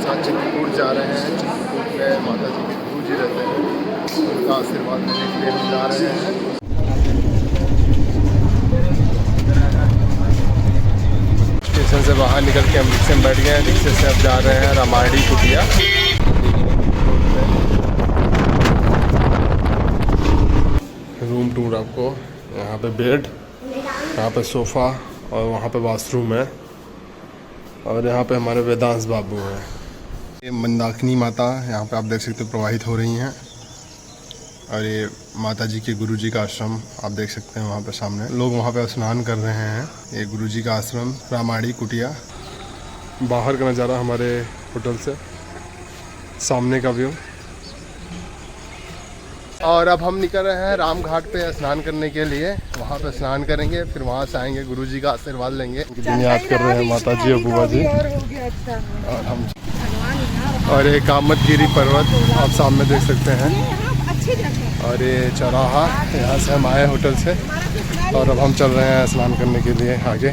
साथ चित्रकूट जा रहे हैं। चित्रकूट में माता जी के गुरु जी रहते हैं, उनका आशीर्वाद लेने के लिए हम जा रहे हैं। स्टेशन से बाहर निकल के हम रिक्शे में बैठ गए हैं। रिक्शे से अब जा रहे हैं रामायणी कुटिया। रूम टूर आपको, यहाँ पे बेड, यहाँ पे सोफ़ा और वहाँ पे वॉशरूम है और यहाँ पे हमारे वेदांश बाबू हैं। ये मंदाकिनी माता यहाँ पे आप देख सकते हो प्रवाहित हो रही हैं और ये माता जी के गुरु जी का आश्रम आप देख सकते हैं। वहाँ पे सामने लोग वहाँ पे स्नान कर रहे हैं। ये गुरु जी का आश्रम रामायणी कुटिया। बाहर का नज़ारा हमारे होटल से, सामने का व्यू। और अब हम निकल रहे हैं राम घाट पे स्नान करने के लिए। वहाँ पे स्नान करेंगे, फिर वहाँ से आएंगे, गुरु जी का आशीर्वाद लेंगे। दिन याद कर रहे हैं माता जी और बुआ जी और हम। और ये कामतगिरी पर्वत आप सामने देख सकते हैं। और ये चौराहा, यहाँ से हम आए होटल से और अब हम चल रहे हैं स्नान करने के लिए आगे।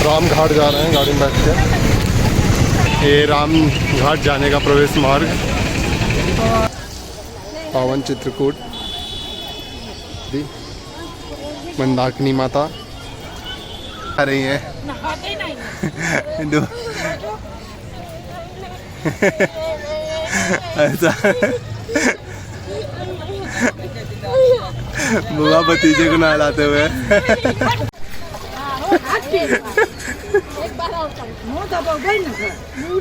राम घाट जा रहे हैं गाड़ी में बैठ के। ये राम घाट जाने का प्रवेश मार्ग। पावन चित्रकूट मंदाकिनी माता आ रही है। ऐसा बुआ भतीजे को नहलाते हुए।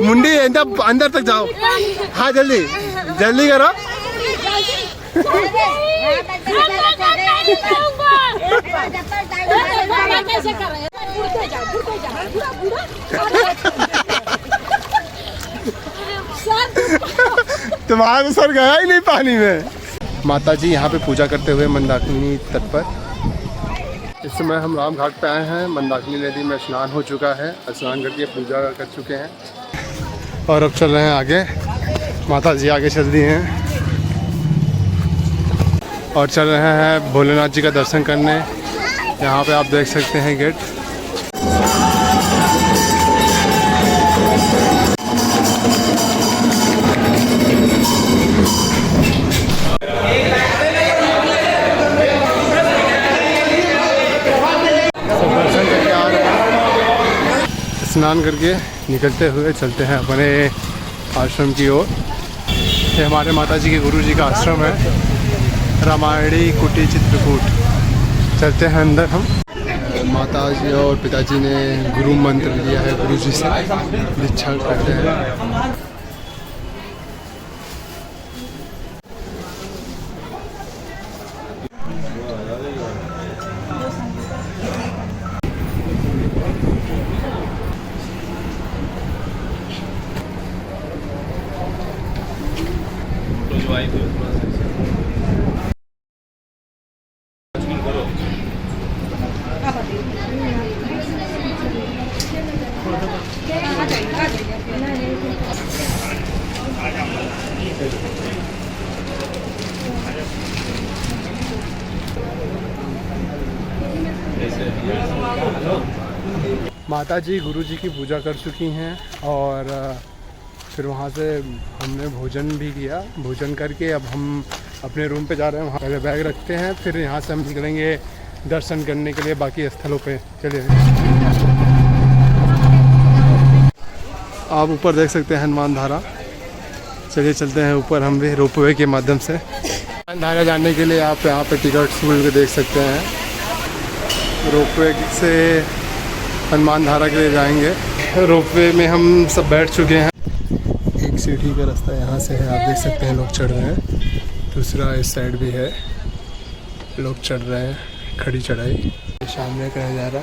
मुंडी अंदर तक जाओ। हाँ जल्दी जल्दी करो। तुम्हारा सर गया ही नहीं पानी में। माता जी यहाँ पे पूजा करते हुए मंदाकिनी तट पर। इस समय हम राम घाट पे आए हैं। मंदाकिनी नदी में स्नान हो चुका है, स्नान करके पूजा कर चुके हैं और अब चल रहे हैं आगे। माता जी आगे चल दी हैं और चल रहे हैं भोलेनाथ जी का दर्शन करने। यहाँ पे आप देख सकते हैं गेट। स्नान करके निकलते हुए चलते हैं अपने आश्रम की ओर। ये हमारे माता जी के गुरु जी का आश्रम है, रामायणी कुटी चित्रकूट। चलते हैं अंदर हम। माता जी और पिताजी ने गुरु मंत्र लिया है, गुरु जी से दीक्षा करते हैं। माता जी गुरु जी की पूजा कर चुकी हैं और फिर वहाँ से हमने भोजन भी किया। भोजन करके अब हम अपने रूम पे जा रहे हैं। वहाँ पहले बैग रखते हैं, फिर यहाँ से हम निकलेंगे दर्शन करने के लिए बाकी स्थलों पे। चलिए आप ऊपर देख सकते हैं हनुमान धारा। चलिए चलते हैं ऊपर हम भी रोपवे के माध्यम से। हनुमान धारा जाने के लिए आप यहाँ पे टिकट मिल के देख सकते हैं। रोपवे से हनुमान धारा के लिए जाएंगे। रोपवे में हम सब बैठ चुके हैं। एक सीढ़ी का रास्ता यहाँ से है, आप देख सकते हैं लोग चढ़ रहे हैं। दूसरा इस साइड भी है, लोग चढ़ रहे हैं, खड़ी चढ़ाई। सामने का नज़ारा।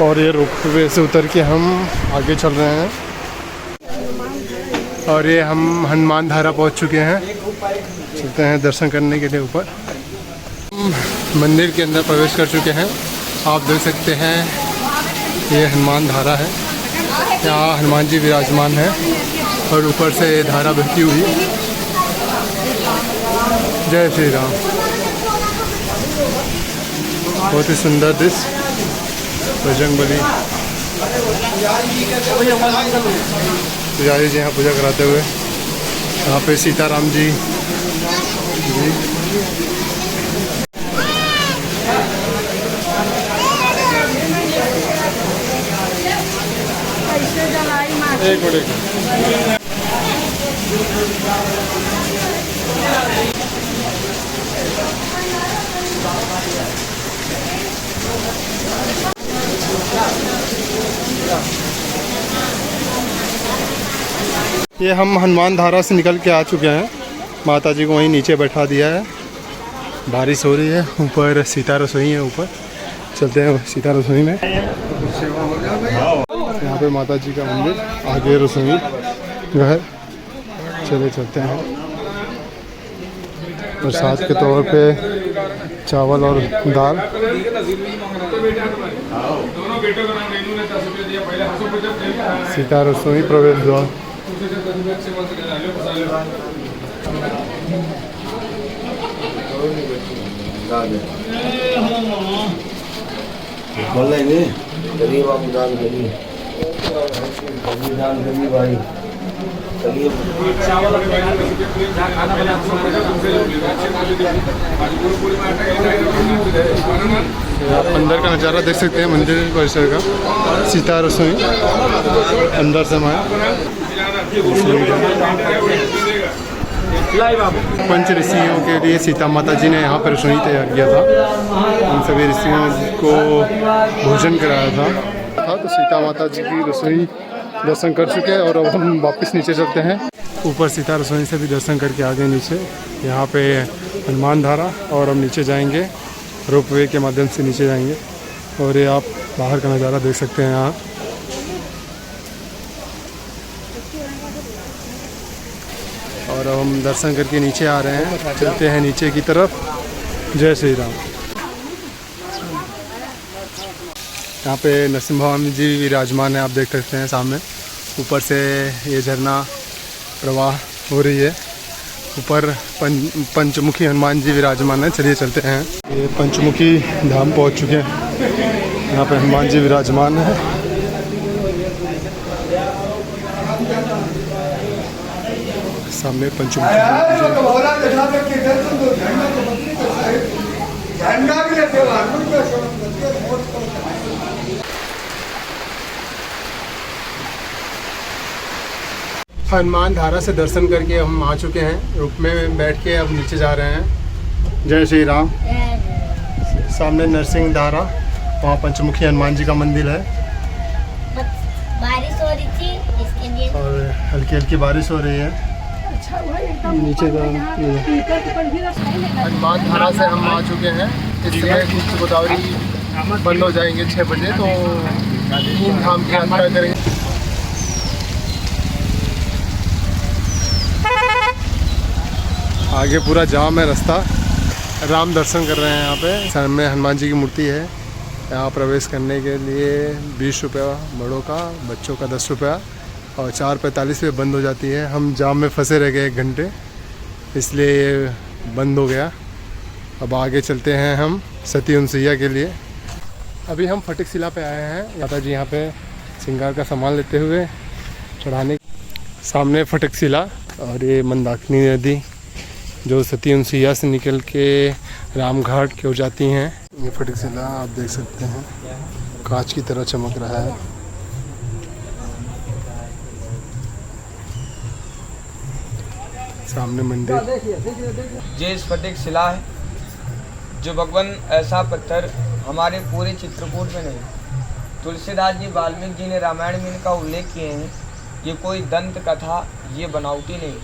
और ये रोपवे से उतर के हम आगे चल रहे हैं और ये हम हनुमान धारा पहुँच चुके हैं। चलते हैं दर्शन करने के लिए ऊपर। मंदिर के अंदर प्रवेश कर चुके हैं। आप देख सकते हैं ये हनुमान धारा है। यहाँ हनुमान जी विराजमान हैं और ऊपर से धारा बहती हुई। जय श्री राम। बहुत ही सुंदर दृश्य। बजरंगबली पुजारी जी यहाँ पूजा कराते हुए। यहाँ पे सीताराम जी एक मिनट। ये हम हनुमान धारा से निकल के आ चुके हैं। माता जी को वहीं नीचे बैठा दिया है। बारिश हो रही है। ऊपर सीता रसोई है, ऊपर चलते हैं सीता रसोई में। यहाँ पे माता जी का मंदिर, आगे रसोई घर। चले चलते हैं। प्रसाद के तौर पे चावल और दाल। सीता रसोई प्रवेश द्वार। बोलेंगे गरीब दान करिए, दान करिए भाई। आप अंदर का नज़ारा देख सकते हैं मंदिर परिसर का। सीता रसोई अंदर से हमारे पंच ऋषियों के लिए सीता माता जी ने यहाँ पर रसोई तैयार किया था। उन सभी ऋषियों को भोजन कराया था। तो सीता माता जी की रसोई दर्शन कर चुके हैं और अब हम वापस नीचे चलते हैं। ऊपर सीता रसोई से भी दर्शन करके आ गए नीचे। यहाँ पे हनुमान धारा और हम नीचे जाएंगे, रोपवे के माध्यम से नीचे जाएंगे। और ये आप बाहर का नज़ारा देख सकते हैं यहाँ। और अब हम दर्शन करके नीचे आ रहे हैं। चलते हैं नीचे की तरफ। जय श्री राम। यहाँ पे नरसिंह भगवान जी विराजमान है, आप देख सकते हैं सामने। ऊपर से ये झरना प्रवाह हो रही है। ऊपर पंचमुखी हनुमान जी विराजमान है। चलिए चलते हैं। ये पंचमुखी धाम पहुँच चुके हैं। यहाँ पे हनुमान जी विराजमान है। सामने पंचमुखी हनुमान धारा से दर्शन करके हम आ चुके हैं। रूप में बैठ के अब नीचे जा रहे हैं। जय श्री राम। सामने नरसिंह धारा, वहाँ पंचमुखी हनुमान जी का मंदिर है। बारिश हो रही थी इसके लिए, और हल्की हल्की बारिश हो रही है। नीचे का हनुमान धारा से हम आ चुके हैं। इस समय कुछ गोदावरी बंद हो जाएंगे 6 बजे, तो 3 धाम की यात्रा करेंगे। आगे पूरा जाम है रास्ता। राम दर्शन कर रहे हैं यहाँ पे। सामने हनुमान जी की मूर्ति है। यहाँ प्रवेश करने के लिए 20 रुपया बड़ों का, बच्चों का 10 रुपया, और 4:45 पे बंद हो जाती है। हम जाम में फंसे रह गए 1 घंटे, इसलिए ये बंद हो गया। अब आगे चलते हैं हम सती उनसैया के लिए। अभी हम फटिक शिला पे आए हैं। माता जी यहाँ पे श्रृंगार का सामान लेते हुए चढ़ाने। सामने फटिक शिला और ये मंदाकिनी नदी जो सती उनसैया से निकल के रामघाट की हो जाती हैं। ये फटिक शिला आप देख सकते हैं, कांच की तरह चमक रहा है। सामने मंदिर। ये स्फटिक शिला है जो भगवान, ऐसा पत्थर हमारे पूरे चित्रकूट में नहीं। तुलसीदास जी, वाल्मीकि जी ने रामायण में इनका उल्लेख किए हैं। ये कोई दंत कथा, ये बनावटी नहीं।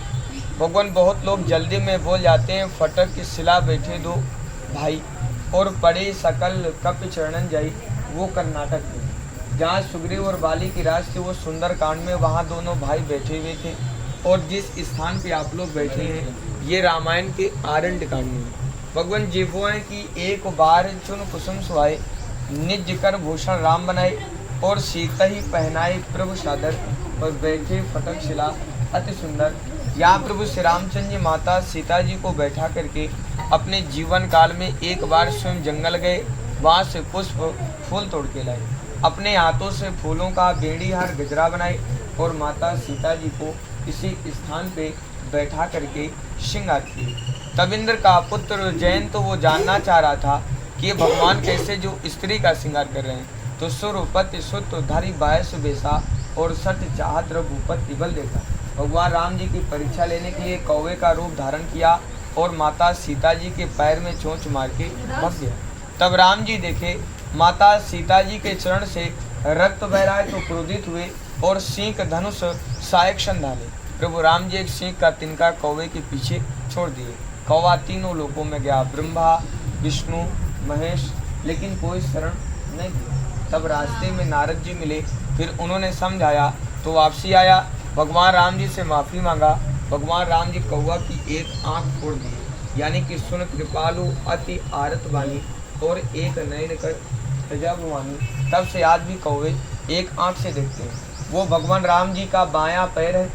भगवान, बहुत लोग जल्दी में बोल जाते हैं फटक की शिला बैठे दो भाई और पड़े सकल कप चरणन जाई। वो कर्नाटक में जहाँ सुग्रीव और बाली की राज थी, वो सुंदर कांड में वहाँ दोनों भाई बैठे हुए थे। और जिस स्थान पे आप लोग बैठे हैं, ये रामायण के आरण्य कांड में भगवान जीवो हैं कि एक बार चुन कुसुम सुहाए, निज कर भूषण राम बनाए, और सीता ही पहनाए प्रभु सादर, और बैठे फटक शिला अति सुंदर। यहाँ प्रभु श्री रामचंद्र जी माता सीता जी को बैठा करके अपने जीवन काल में एक बार स्वयं जंगल गए, वहाँ से पुष्प फूल तोड़ के लाए। अपने हाथों से फूलों का बेड़ी हार गजरा बनाए और माता सीता जी को इसी स्थान पे बैठा करके श्रृंगार किए। तब इंद्र का पुत्र जयंत तो वो जानना चाह रहा था कि ये भगवान कैसे जो स्त्री का श्रृंगार कर रहे हैं। तो सुरपति सुतधारी बायस बेसा और सट चाहत रघुपति बल देखा। भगवान राम जी की परीक्षा लेने के लिए कौवे का रूप धारण किया और माता सीता जी के पैर में चोंच मार के भग गया। तब राम जी देखे माता सीता जी के चरण से रक्त बह रहा है तो क्रोधित हुए और सिंह धनुष सहायक संधाले। प्रभु राम जी एक सिंह का तिनका कौवे के पीछे छोड़ दिए। कौवा तीनों लोकों में गया, ब्रह्मा विष्णु महेश, लेकिन कोई शरण नहीं दिया। तब रास्ते में नारद जी मिले, फिर उन्होंने समझाया तो वापसी आया। भगवान राम जी से माफ़ी मांगा। भगवान राम जी कौवा की एक आंख फोड़ दी, यानी कि सुन कृपालु अति आरत वाणी और एक नयन कर प्रजा भवानी। तब से आज भी कौवे एक आंख से देखते हैं। वो भगवान राम जी का बायां पैर है,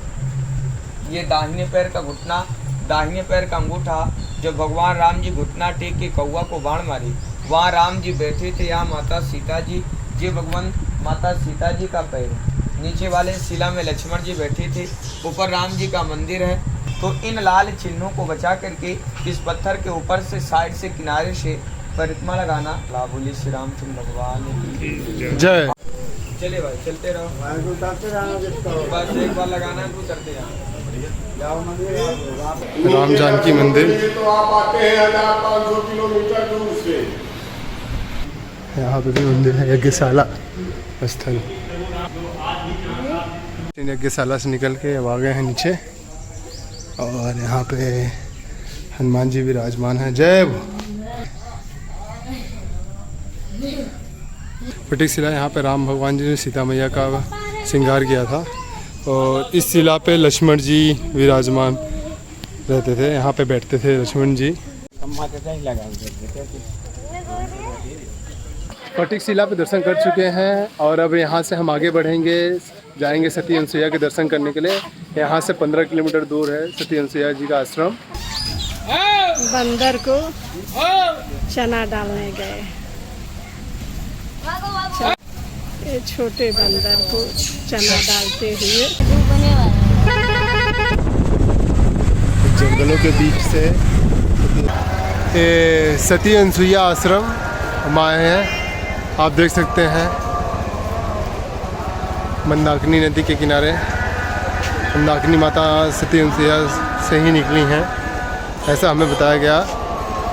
ये दाहिने पैर का घुटना, दाहिने पैर का अंगूठा। जब भगवान राम जी घुटना टेक के कौवा को बाण मारी, वहाँ राम जी बैठे थे, यहाँ माता सीता जी, ये भगवान माता सीता जी का पैर है। नीचे वाले शिला में लक्ष्मण जी बैठे थे, ऊपर राम जी का मंदिर है। तो इन लाल चिन्हों को बचा करके इस पत्थर के ऊपर से साइड से किनारे से परिक्रमा लगाना। बोली श्री रामचंद्र भगवान की जय। चले भाई, चलते रहो, बस एक बार लगाना है तो उतरते राम जानकी मंदिर। तो आप आते हैं 1500 किलोमीटर दूर से। यहाँ पे भी मंदिर है, यज्ञशाला स्थल। यज्ञशाला से निकल के अब आ गए हैं नीचे और यहाँ पे हनुमान जी विराजमान हैं। जय फटिक शिला। यहाँ पे राम भगवान जी ने सीता मैया का श्रृंगार किया था और इस शिला पे लक्ष्मण जी विराजमान रहते थे, यहाँ पे बैठते थे लक्ष्मण जी। फटिक शिला पे दर्शन कर चुके हैं और अब यहाँ से हम आगे बढ़ेंगे, जाएंगे सती अनसुईया के दर्शन करने के लिए। यहाँ से 15 किलोमीटर दूर है सती अनसुईया जी का आश्रम। बंदर को चना डालने गए, ये छोटे बंदर को चना डालते हुए जंगलों के बीच से ये सती अनसुईया आश्रम हम आए हैं। आप देख सकते हैं मंदाकिनी नदी के किनारे मंदाकिनी माता सती अनसुईया से ही निकली हैं, ऐसा हमें बताया गया।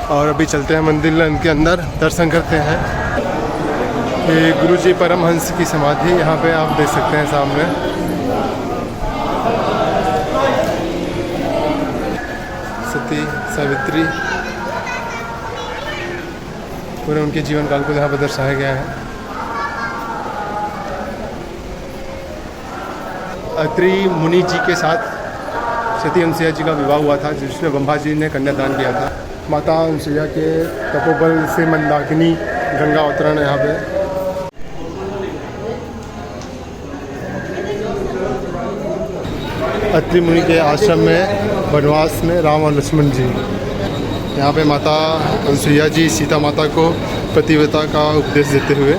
और अभी चलते हैं मंदिर के अंदर, दर्शन करते हैं। ये गुरुजी परमहंस की समाधि यहाँ पे आप देख सकते हैं सामने। सती सावित्री, पूरे उनके जीवन काल को यहाँ पर दर्शाया गया है। अत्रि मुनि जी के साथ सती अनसुईया जी का विवाह हुआ था, जिसमें ब्रह्मा जी ने कन्यादान किया था। माता अनसुईया के तपोबल से मंदाकिनी गंगा अवतरण है यहाँ पे। अत्रि मुनि के आश्रम में वनवास में राम और लक्ष्मण जी, यहाँ पे माता अनसुईया जी सीता माता को पतिव्रता का उपदेश देते हुए,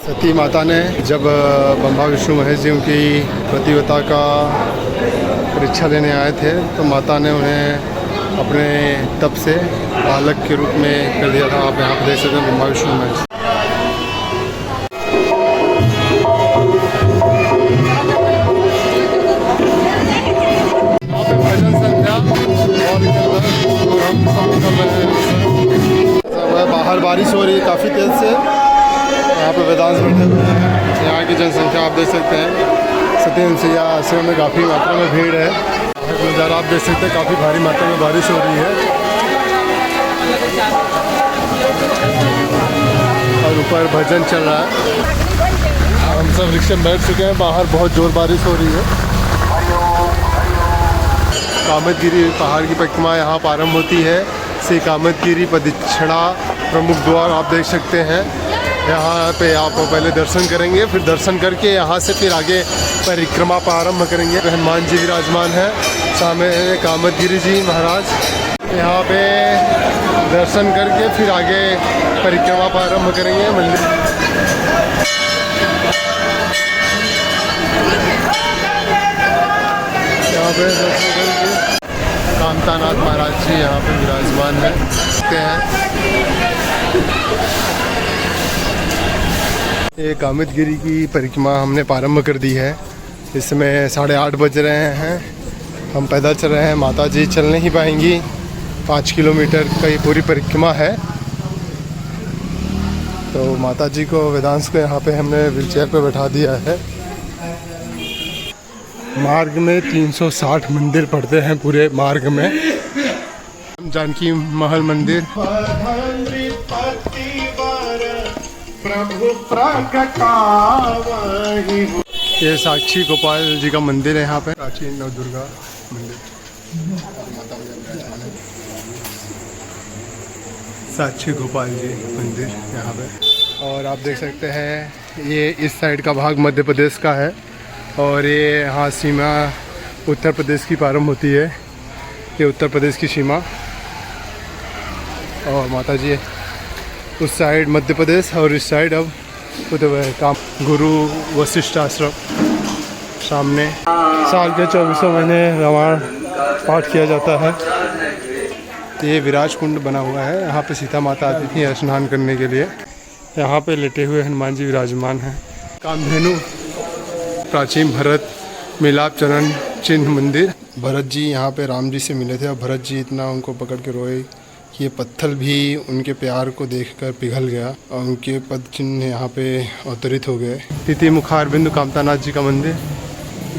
सती माता ने जब ब्रह्मा विष्णु महेश जी उनकी पतिव्रता का परीक्षा लेने आए थे तो माता ने उन्हें अपने तप से बालक के रूप में कर दिया था। आप यहाँ पर देख सकते हैं ब्रह्मा विष्णु महेश। बाहर बारिश हो रही है काफ़ी तेज़ से, यहाँ पे वेदांत बैठे हुए हैं। यहाँ की जनसंख्या आप देख सकते हैं। सती अनसुईया आश्रम में काफ़ी मात्रा में भीड़ है। नज़ारा आप देख सकते हैं, काफ़ी भारी मात्रा में बारिश हो रही है और ऊपर भजन चल रहा है। हम सब रिक्शे में बैठ चुके हैं, बाहर बहुत ज़ोर बारिश हो रही है। कामतगिरी पहाड़ की परिक्रमा यहाँ प्रारंभ होती है। श्री कामतगिरी प्रदक्षिणा प्रमुख द्वार आप देख सकते हैं। यहाँ पे आप पहले दर्शन करेंगे, फिर दर्शन करके यहाँ से फिर आगे परिक्रमा प्रारंभ करेंगे। हनुमान जी विराजमान है, सामने कामतगिरी जी महाराज। यहाँ पे दर्शन करके फिर आगे परिक्रमा प्रारंभ करेंगे मंदिर। यहाँ पे कामतानाथ महाराज जी यहाँ पे विराजमान है ये कामितगिरी की परिक्रमा हमने प्रारंभ कर दी है। इसमें 8:30 बज रहे हैं। हम पैदल चल रहे हैं, माता जी चल नहीं पाएंगी। 5 किलोमीटर का ये पूरी परिक्रमा है। तो माता जी को, वेदांश को यहाँ पे हमने व्हीलचेयर पे बैठा दिया है। मार्ग में 360 मंदिर पड़ते हैं पूरे मार्ग में। जानकी महल मंदिर, प्रभु प्रकटावहि। ये साक्षी गोपाल जी का मंदिर है यहाँ पे, प्राचीन नवदुर्गा मंदिर। साक्षी गोपाल जी मंदिर यहाँ पे। और आप देख सकते हैं ये इस साइड का भाग मध्य प्रदेश का है और ये यहाँ सीमा उत्तर प्रदेश की प्रारंभ होती है। ये उत्तर प्रदेश की सीमा और माता जी उस साइड मध्य प्रदेश और इस साइड अब उधर काम गुरु वशिष्ठ आश्रम। सामने साल के 24 महीने रामायण पाठ किया जाता है। ये विराज कुंड बना हुआ है। यहाँ पे सीता माता आती थी स्नान करने के लिए। यहाँ पे लेटे हुए हनुमान जी विराजमान हैं। कामधेनु, प्राचीन भरत मिलाप चरण चिन्ह मंदिर। भरत जी यहाँ पे राम जी से मिले थे और भरत जी इतना उनको पकड़ के रोए कि ये पत्थर भी उनके प्यार को देखकर पिघल गया और उनके पद चिन्ह यहाँ पे अवतरित हो गए। तिथि मुखार बिंदु कामतानाथ जी का मंदिर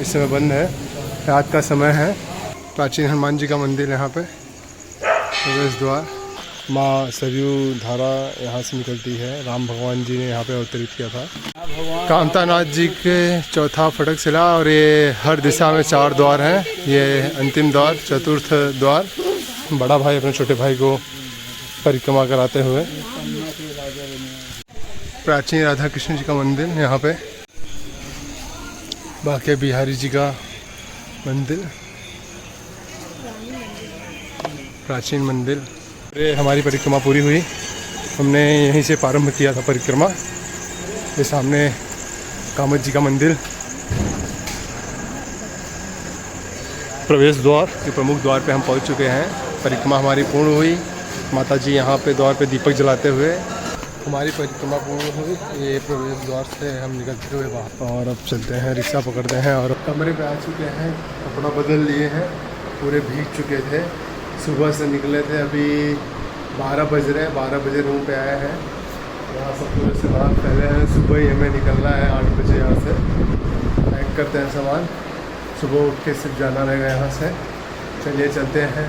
इस समय बंद है, रात का समय है। प्राचीन हनुमान जी का मंदिर यहाँ पे, प्रवेश द्वार। माँ सरयू धारा यहाँ से निकलती है। राम भगवान जी ने यहाँ पे अवतरित किया था। कामतानाथ जी के चौथा फटक शिला और ये हर दिशा में 4 द्वार हैं। ये अंतिम द्वार, चतुर्थ द्वार। बड़ा भाई अपने छोटे भाई को परिक्रमा कराते हुए। प्राचीन राधा कृष्ण जी का मंदिर यहाँ पे। बाके बिहारी जी का मंदिर, प्राचीन मंदिर। ये हमारी परिक्रमा पूरी हुई। हमने यहीं से प्रारंभ किया था परिक्रमा। ये सामने कामत जी का मंदिर, प्रवेश द्वार के प्रमुख द्वार पे हम पहुंच चुके हैं। परिक्रमा हमारी पूर्ण हुई। माता जी यहाँ पे द्वार पे दीपक जलाते हुए हमारी परिक्रमा पूर्ण हुई। ये प्रवेश द्वार से हम निकलते हुए बाहर और अब चलते हैं, रिक्शा पकड़ते हैं और कमरे पे आ चुके हैं। कपड़ा बदल लिए हैं, पूरे भीग चुके थे। सुबह से निकले थे, अभी 12 बज रहे हैं। 12 बजे रूम पे आए हैं। यहाँ सब पूरे से बाहर पहले हैं। सुबह ही हमें निकलना है 8 बजे यहाँ से। पैक करते हैं सामान, सुबह उठ के सिर्फ जाना रहेगा यहाँ से। चलिए चलते हैं।